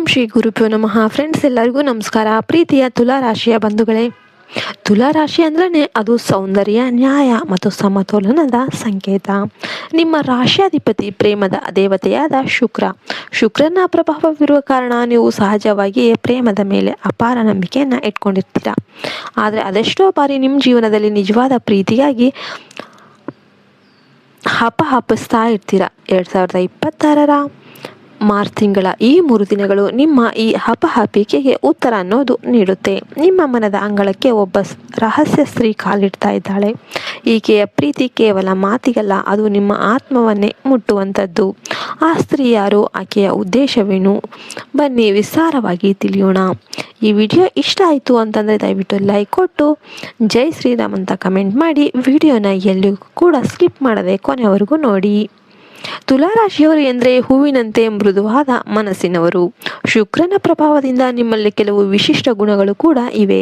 ಓಂ ಶ್ರೀ ಗುರುಭ್ಯೋ ನಮಃ. ಫ್ರೆಂಡ್ಸ್, ಎಲ್ಲರಿಗೂ ನಮಸ್ಕಾರ. ಪ್ರೀತಿಯ ತುಲಾರಾಶಿಯ ಬಂಧುಗಳೇ, ತುಲಾರಾಶಿ ಅಂದ್ರೆ ಅದು ಸೌಂದರ್ಯ, ನ್ಯಾಯ ಮತ್ತು ಸಮತೋಲನದ ಸಂಕೇತ. ನಿಮ್ಮ ರಾಶಿಯಾಧಿಪತಿ ಪ್ರೇಮದ ದೇವತೆಯಾದ ಶುಕ್ರನ ಪ್ರಭಾವವಿರುವ ಕಾರಣ ನೀವು ಸಹಜವಾಗಿಯೇ ಪ್ರೇಮದ ಮೇಲೆ ಅಪಾರ ನಂಬಿಕೆಯನ್ನು ಇಟ್ಕೊಂಡಿರ್ತೀರ. ಆದರೆ ಅದೆಷ್ಟೋ ಬಾರಿ ನಿಮ್ಮ ಜೀವನದಲ್ಲಿ ನಿಜವಾದ ಪ್ರೀತಿಗಾಗಿ ಹಪಹಪಿಸ್ತಾ ಇರ್ತೀರ. 2026ರ ಮಾರ್ಚ್ ತಿಂಗಳ ಈ 3 ದಿನಗಳು ನಿಮ್ಮ ಈ ಹಪಹಪಿಕೆಗೆ ಉತ್ತರ ಅನ್ನೋದು ನೀಡುತ್ತೆ. ನಿಮ್ಮ ಮನದ ಅಂಗಳಕ್ಕೆ ಒಬ್ಬ ರಹಸ್ಯ ಸ್ತ್ರೀ ಕಾಲಿಡ್ತಾ ಇದ್ದಾಳೆ. ಈಕೆಯ ಪ್ರೀತಿ ಕೇವಲ ಮಾತಿಗಲ್ಲ, ಅದು ನಿಮ್ಮ ಆತ್ಮವನ್ನೇ ಮುಟ್ಟುವಂಥದ್ದು. ಆ ಸ್ತ್ರೀ ಯಾರು, ಆಕೆಯ ಉದ್ದೇಶವೇನು, ಬನ್ನಿ ವಿಸ್ತಾರವಾಗಿ ತಿಳಿಯೋಣ. ಈ ವಿಡಿಯೋ ಇಷ್ಟ ಆಯಿತು ಅಂತಂದರೆ ದಯವಿಟ್ಟು ಲೈಕ್ ಕೊಟ್ಟು ಜೈ ಶ್ರೀರಾಮ್ ಅಂತ ಕಮೆಂಟ್ ಮಾಡಿ ವಿಡಿಯೋನ ಎಲ್ಲಿಯೂ ಕೂಡ ಸ್ಕಿಪ್ ಮಾಡದೆ ಕೊನೆವರೆಗೂ ನೋಡಿ. ತುಲಾರಾಶಿಯವರು ಎಂದರೆ ಹೂವಿನಂತೆ ಮೃದುವಾದ ಮನಸ್ಸಿನವರು. ಶುಕ್ರನ ಪ್ರಭಾವದಿಂದ ನಿಮ್ಮಲ್ಲಿ ಕೆಲವು ವಿಶಿಷ್ಟ ಗುಣಗಳು ಕೂಡ ಇವೆ.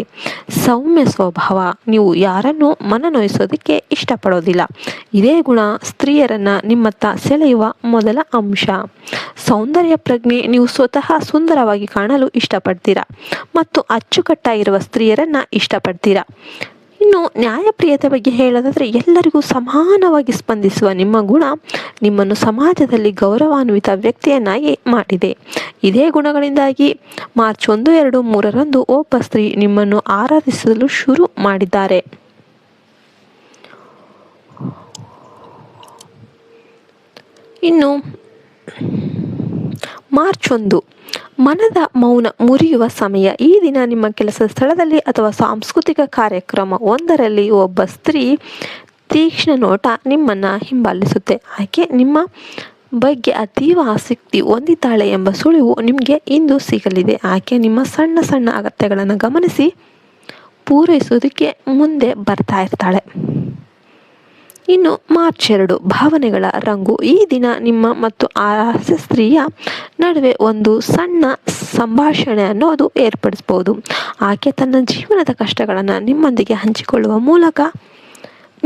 ಸೌಮ್ಯ ಸ್ವಭಾವ, ನೀವು ಯಾರನ್ನು ಮನನೊಯಿಸೋದಕ್ಕೆ ಇಷ್ಟಪಡೋದಿಲ್ಲ. ಇದೇ ಗುಣ ಸ್ತ್ರೀಯರನ್ನ ನಿಮ್ಮತ್ತ ಸೆಳೆಯುವ ಮೊದಲ ಅಂಶ. ಸೌಂದರ್ಯ ಪ್ರಜ್ಞೆ, ನೀವು ಸ್ವತಃ ಸುಂದರವಾಗಿ ಕಾಣಲು ಇಷ್ಟಪಡ್ತೀರಾ ಮತ್ತು ಅಚ್ಚುಕಟ್ಟಾಗಿರುವ ಸ್ತ್ರೀಯರನ್ನ ಇಷ್ಟಪಡ್ತೀರಾ. ಇನ್ನು ನ್ಯಾಯಪ್ರಿಯತೆ ಬಗ್ಗೆ ಹೇಳೋದಾದರೆ, ಎಲ್ಲರಿಗೂ ಸಮಾನವಾಗಿ ಸ್ಪಂದಿಸುವ ನಿಮ್ಮ ಗುಣ ನಿಮ್ಮನ್ನು ಸಮಾಜದಲ್ಲಿ ಗೌರವಾನ್ವಿತ ವ್ಯಕ್ತಿಯನ್ನಾಗಿ ಮಾಡಿದೆ. ಇದೇ ಗುಣಗಳಿಂದಾಗಿ ಮಾರ್ಚ್ 1, 2, 3ರಂದು ಒಬ್ಬ ಸ್ತ್ರೀ ನಿಮ್ಮನ್ನು ಆರಾಧಿಸಲು ಶುರು ಮಾಡಿದ್ದಾರೆ. ಇನ್ನು ಮಾರ್ಚ್ 1 ಮನದ ಮೌನ ಮುರಿಯುವ ಸಮಯ. ಈ ದಿನ ನಿಮ್ಮ ಕೆಲಸದ ಸ್ಥಳದಲ್ಲಿ ಅಥವಾ ಸಾಂಸ್ಕೃತಿಕ ಕಾರ್ಯಕ್ರಮ ಒಂದರಲ್ಲಿ ಒಬ್ಬ ಸ್ತ್ರೀ ತೀಕ್ಷ್ಣ ನೋಟ ನಿಮ್ಮನ್ನು ಹಿಂಬಾಲಿಸುತ್ತೆ. ಆಕೆ ನಿಮ್ಮ ಬಗ್ಗೆ ಅತೀವ ಆಸಕ್ತಿ ಹೊಂದಿದ್ದಾಳೆ ಎಂಬ ಸುಳಿವು ನಿಮಗೆ ಇಂದು ಸಿಗಲಿದೆ. ಆಕೆ ನಿಮ್ಮ ಸಣ್ಣ ಸಣ್ಣ ಅಗತ್ಯಗಳನ್ನು ಗಮನಿಸಿ ಪೂರೈಸೋದಕ್ಕೆ ಮುಂದೆ ಬರ್ತಾ ಇರ್ತಾಳೆ. ಇನ್ನು ಮಾರ್ಚ್ 2 ಭಾವನೆಗಳ ರಂಗು. ಈ ದಿನ ನಿಮ್ಮ ಮತ್ತು ಆ ರಹಸ್ಯ ಸ್ತ್ರೀಯ ನಡುವೆ ಒಂದು ಸಣ್ಣ ಸಂಭಾಷಣೆ ಅನ್ನೋದು ಏರ್ಪಡಿಸಬಹುದು. ಆಕೆ ತನ್ನ ಜೀವನದ ಕಷ್ಟಗಳನ್ನು ನಿಮ್ಮೊಂದಿಗೆ ಹಂಚಿಕೊಳ್ಳುವ ಮೂಲಕ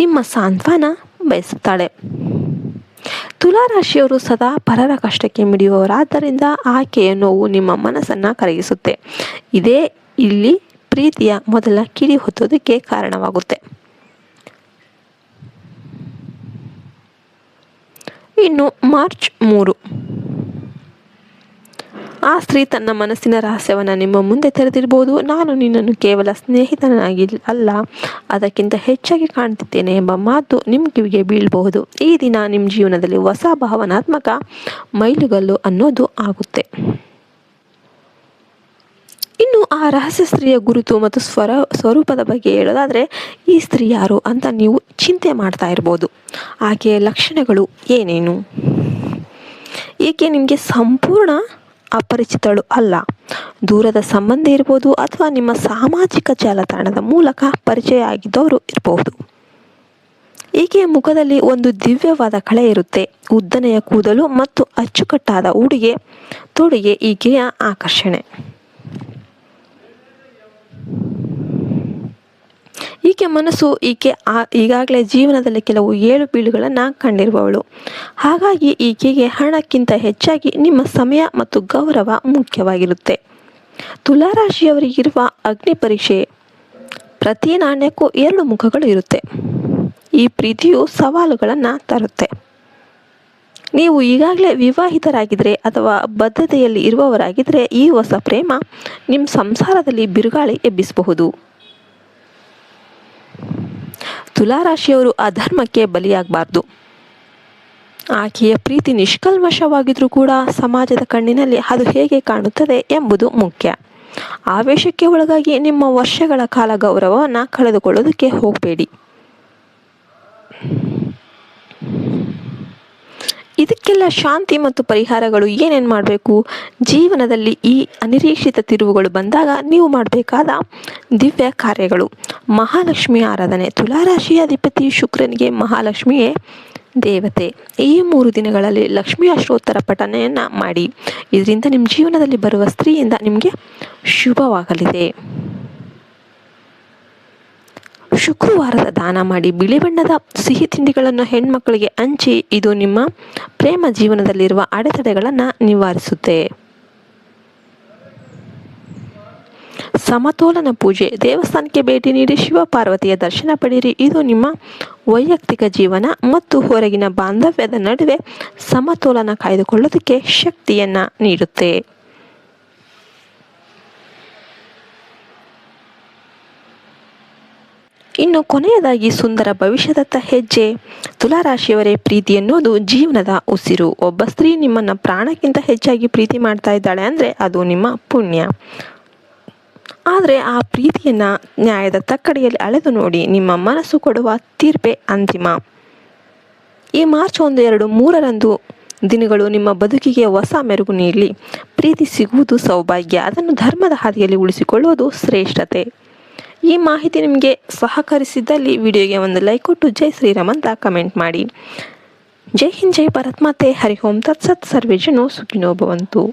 ನಿಮ್ಮ ಸಾಂತ್ವನ ಬಯಸುತ್ತಾಳೆ. ತುಲಾರಾಶಿಯವರು ಸದಾ ಪರರ ಕಷ್ಟಕ್ಕೆ ಮಿಡಿಯುವವರಾದ್ದರಿಂದ ಆಕೆಯ ನೋವು ನಿಮ್ಮ ಮನಸ್ಸನ್ನು ಕರಗಿಸುತ್ತೆ. ಇದೇ ಇಲ್ಲಿ ಪ್ರೀತಿಯ ಮೊದಲ ಕಿಡಿ ಹೊತ್ತೋದಕ್ಕೆ ಕಾರಣವಾಗುತ್ತೆ. ಇನ್ನು ಮಾರ್ಚ್ 3 ಆ ಸ್ತ್ರೀ ತನ್ನ ಮನಸ್ಸಿನ ರಹಸ್ಯವನ್ನು ನಿಮ್ಮ ಮುಂದೆ ತೆರೆದಿರಬಹುದು. ನಾನು ನಿನ್ನನ್ನು ಕೇವಲ ಸ್ನೇಹಿತನಾಗಿ ಅಲ್ಲ, ಅದಕ್ಕಿಂತ ಹೆಚ್ಚಾಗಿ ಕಾಣ್ತಿದ್ದೇನೆ ಎಂಬ ಮಾತು ನಿಮ್ಮ ಕಿವಿಗೆ ಬೀಳಬಹುದು. ಈ ದಿನ ನಿಮ್ಮ ಜೀವನದಲ್ಲಿ ಹೊಸ ಭಾವನಾತ್ಮಕ ಮೈಲುಗಲ್ಲು ಅನ್ನೋದು ಆಗುತ್ತೆ. ಇನ್ನು ಆ ರಹಸ್ಯ ಸ್ತ್ರೀಯ ಗುರುತು ಮತ್ತು ಸ್ವರೂಪದ ಬಗ್ಗೆ ಹೇಳೋದಾದರೆ, ಈ ಸ್ತ್ರೀ ಯಾರು ಅಂತ ನೀವು ಚಿಂತೆ ಮಾಡ್ತಾ ಇರ್ಬೋದು. ಆಕೆಯ ಲಕ್ಷಣಗಳು ಏನೇನು? ಈಕೆ ನಿಮಗೆ ಸಂಪೂರ್ಣ ಅಪರಿಚಿತಳು ಅಲ್ಲ, ದೂರದ ಸಂಬಂಧ ಇರ್ಬೋದು ಅಥವಾ ನಿಮ್ಮ ಸಾಮಾಜಿಕ ಜಾಲತಾಣದ ಮೂಲಕ ಪರಿಚಯ ಆಗಿದ್ದವರು ಇರಬಹುದು. ಈಕೆಯ ಮುಖದಲ್ಲಿ ಒಂದು ದಿವ್ಯವಾದ ಕಳೆ ಇರುತ್ತೆ. ಉದ್ದನೆಯ ಕೂದಲು ಮತ್ತು ಅಚ್ಚುಕಟ್ಟಾದ ಉಡುಗೆ ತೊಡುಗೆ ಈಕೆಯ ಆಕರ್ಷಣೆ. ಈಕೆ ಮನಸ್ಸು ಈಗಾಗಲೇ ಜೀವನದಲ್ಲಿ ಕೆಲವು ಏಳು ಬೀಳುಗಳನ್ನು ಕಂಡಿರುವವಳು. ಹಾಗಾಗಿ ಈಕೆಗೆ ಹಣಕ್ಕಿಂತ ಹೆಚ್ಚಾಗಿ ನಿಮ್ಮ ಸಮಯ ಮತ್ತು ಗೌರವ ಮುಖ್ಯವಾಗಿರುತ್ತೆ. ತುಲಾರಾಶಿಯವರಿಗಿರುವ ಅಗ್ನಿ ಪರೀಕ್ಷೆ. ಪ್ರತಿ ನಾಣ್ಯಕ್ಕೂ 2 ಮುಖಗಳು ಇರುತ್ತೆ. ಈ ಪ್ರೀತಿಯು ಸವಾಲುಗಳನ್ನು ತರುತ್ತೆ. ನೀವು ಈಗಾಗಲೇ ವಿವಾಹಿತರಾಗಿದ್ದರೆ ಅಥವಾ ಬದ್ಧತೆಯಲ್ಲಿ ಇರುವವರಾಗಿದ್ದರೆ ಈ ಹೊಸ ಪ್ರೇಮ ನಿಮ್ಮ ಸಂಸಾರದಲ್ಲಿ ಬಿರುಗಾಳಿ ಎಬ್ಬಿಸಬಹುದು. ತುಲಾರಾಶಿಯವರು ಅಧರ್ಮಕ್ಕೆ ಬಲಿಯಾಗಬಾರ್ದು. ಆಕೆಯ ಪ್ರೀತಿ ನಿಷ್ಕಲ್ಮಶವಾಗಿದ್ರೂ ಕೂಡ ಸಮಾಜದ ಕಣ್ಣಿನಲ್ಲಿ ಅದು ಹೇಗೆ ಕಾಣುತ್ತದೆ ಎಂಬುದು ಮುಖ್ಯ. ಆವೇಶಕ್ಕೆ ಒಳಗಾಗಿ ನಿಮ್ಮ ವರ್ಷಗಳ ಕಾಲ ಗೌರವವನ್ನು ಕಳೆದುಕೊಳ್ಳೋದಕ್ಕೆ ಹೋಗಬೇಡಿ. ಇದಕ್ಕೆಲ್ಲ ಶಾಂತಿ ಮತ್ತು ಪರಿಹಾರಗಳು ಏನೇನು ಮಾಡಬೇಕು? ಜೀವನದಲ್ಲಿ ಈ ಅನಿರೀಕ್ಷಿತ ತಿರುವುಗಳು ಬಂದಾಗ ನೀವು ಮಾಡಬೇಕಾದ ದಿವ್ಯ ಕಾರ್ಯಗಳು. ಮಹಾಲಕ್ಷ್ಮಿ ಆರಾಧನೆ. ತುಲಾರಾಶಿಯ ಅಧಿಪತಿ ಶುಕ್ರನಿಗೆ ಮಹಾಲಕ್ಷ್ಮಿಯೇ ದೇವತೆ. ಈ 3 ದಿನಗಳಲ್ಲಿ ಲಕ್ಷ್ಮೀ ಅಷ್ಟೋತ್ತರ ಪಠಣೆಯನ್ನು ಮಾಡಿ. ಇದರಿಂದ ನಿಮ್ಮ ಜೀವನದಲ್ಲಿ ಬರುವ ಸ್ತ್ರೀಯಿಂದ ನಿಮಗೆ ಶುಭವಾಗಲಿದೆ. ಶುಕ್ರವಾರದ ದಾನ ಮಾಡಿ. ಬಿಳಿ ಬಣ್ಣದ ಸಿಹಿ ತಿಂಡಿಗಳನ್ನು ಹೆಣ್ಮಕ್ಕಳಿಗೆ ಹಂಚಿ. ಇದು ನಿಮ್ಮ ಪ್ರೇಮ ಜೀವನದಲ್ಲಿರುವ ಅಡೆತಡೆಗಳನ್ನು ನಿವಾರಿಸುತ್ತೆ. ಸಮತೋಲನ ಪೂಜೆ. ದೇವಸ್ಥಾನಕ್ಕೆ ಭೇಟಿ ನೀಡಿ ಶಿವ ಪಾರ್ವತಿಯ ದರ್ಶನ ಪಡೆಯಿರಿ. ಇದು ನಿಮ್ಮ ವೈಯಕ್ತಿಕ ಜೀವನ ಮತ್ತು ಹೊರಗಿನ ಬಾಂಧವ್ಯದ ನಡುವೆ ಸಮತೋಲನ ಕಾಯ್ದುಕೊಳ್ಳೋದಕ್ಕೆ ಶಕ್ತಿಯನ್ನು ನೀಡುತ್ತೆ. ಇನ್ನು ಕೊನೆಯದಾಗಿ ಸುಂದರ ಭವಿಷ್ಯದತ್ತ ಹೆಜ್ಜೆ. ತುಲಾರಾಶಿಯವರೇ, ಪ್ರೀತಿ ಎನ್ನುವುದು ಜೀವನದ ಉಸಿರು. ಒಬ್ಬ ಸ್ತ್ರೀ ನಿಮ್ಮನ್ನು ಪ್ರಾಣಕ್ಕಿಂತ ಹೆಚ್ಚಾಗಿ ಪ್ರೀತಿ ಮಾಡ್ತಾ ಇದ್ದಾಳೆ ಅಂದರೆ ಅದು ನಿಮ್ಮ ಪುಣ್ಯ. ಆದರೆ ಆ ಪ್ರೀತಿಯನ್ನು ನ್ಯಾಯದ ತಕ್ಕಡಿಯಲ್ಲಿ ಅಳೆದು ನೋಡಿ. ನಿಮ್ಮ ಮನಸ್ಸು ಕೊಡುವ ತೀರ್ಪೇ ಅಂತಿಮ. ಈ ಮಾರ್ಚ್ 1, 2, 3ರಂದು ದಿನಗಳು ನಿಮ್ಮ ಬದುಕಿಗೆ ಹೊಸ ಮೆರುಗು ನೀಡಲಿ. ಪ್ರೀತಿ ಸಿಗುವುದು ಸೌಭಾಗ್ಯ, ಅದನ್ನು ಧರ್ಮದ ಹಾದಿಯಲ್ಲಿ ಉಳಿಸಿಕೊಳ್ಳುವುದು ಶ್ರೇಷ್ಠತೆ. ಈ ಮಾಹಿತಿ ನಿಮಗೆ ಸಹಕರಿಸಿದ್ದಲ್ಲಿ ವಿಡಿಯೋಗೆ ಒಂದು ಲೈಕ್ ಕೊಟ್ಟು ಜೈ ಶ್ರೀರಾಮ್ ಅಂತ ಕಮೆಂಟ್ ಮಾಡಿ. ಜೈ ಹಿಂದ್, ಜೈ ಭಾರತ್ ಮಾತೆ. ಹರಿ ಓಂ ತತ್ಸತ್. ಸರ್ವೇ ಜನೋ ಸುಖಿನೋ ಭವಂತು.